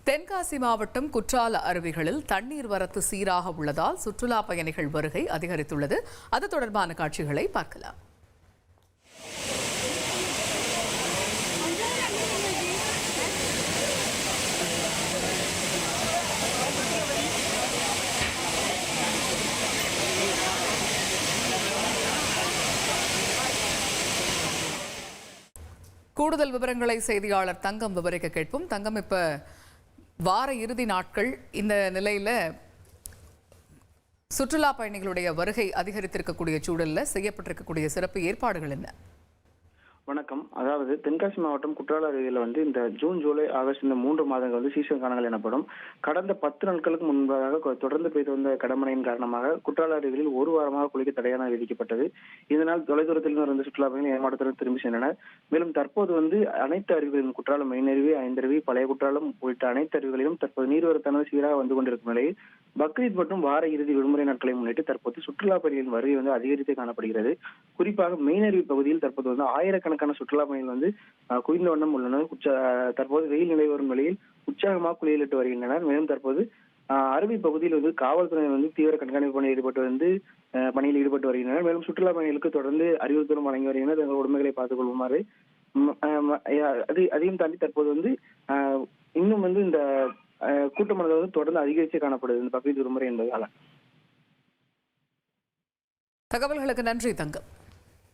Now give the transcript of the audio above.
தென்காசி மாவட்டம் குற்றால அருவிகளில் தண்ணீர் வரத்து சீராக உள்ளதால் சுற்றுலா பயணிகள் வருகை அதிகரித்துள்ளது. அது தொடர்பான காட்சிகளை பார்க்கலாம். கூடுதல் விவரங்களை செய்தியாளர் தங்கம் விவரிக்க கேட்போம். தங்கம், இப்ப வார இறுதி நாட்கள், இந்த நிலையில சுற்றுலா பயணிகளுடைய வருகை அதிகரித்திருக்கக்கூடிய சூழல்ல செய்யப்பட்டிருக்கக்கூடிய சிறப்பு ஏற்பாடுகள் என்ன? வணக்கம். அதாவது தென்காசி மாவட்டம் குற்றால அருவியில் இந்த ஜூன், ஜூலை, ஆகஸ்ட் இந்த 3 மாதங்கள் சீசன் காலங்கள் எனப்படும். கடந்த 10 நாட்களுக்கு முன்பாக தொடர்ந்து பெய்து வந்த கடமழையின் காரணமாக குற்றால அருவியில் ஒரு வாரமாக குளிக்க தடையான விதிக்கப்பட்டது. இதனால் தொலைதூரத்தில் இருந்து சுற்றுலா பயணிகள் ஏமாற்றத்துடன் திரும்பி சென்றனர். மேலும் தற்போது அனைத்து அருவிகளிலும் குற்றாலம் மெயின் அருவி, ஐந்தருவி, பழைய குற்றாலம் உள்ளிட்ட அனைத்து அருவிகளிலும் தற்போது நீர்வரத்தானது சீராக வந்து கொண்டிருக்கும் நிலையில் பக்ரீத் மற்றும் வார இறுதி விடுமுறை நாட்களை முன்னிட்டு தற்போது சுற்றுலா பயணிகளின் வருகை அதிகரித்து காணப்படுகிறது. குறிப்பாக மெயின் அருவி பகுதியில் தற்போது ஆயிரக்கணக்கான சுற்றுலா பயணிகள் குவிந்த வண்ணம் உள்ளனர். தற்போது வெயில் நிலை வரும் நிலையில் உற்சாகமாக குளியலிட்டு வருகின்றனர். மேலும் தற்போது அருவி பகுதியில் காவல்துறையினர் தீவிர கண்காணிப்பு பணியில் ஈடுபட்டு வருகின்றனர். மேலும் சுற்றுலா பயணிகளுக்கு தொடர்ந்து அறிவுறுத்தலும் வழங்கி வருகின்றனர். தங்கள் உடைமைகளை பார்த்துக் கொள்ளுமாறு. அதையும் தாண்டி தற்போது இன்னும் இந்த கூட்டமானது தொடர்ந்து அதிகரித்து காணப்படுது இந்த பக்ரீத் விடுமுறை என்பதால. தகவல்களுக்கு நன்றி தங்கம்.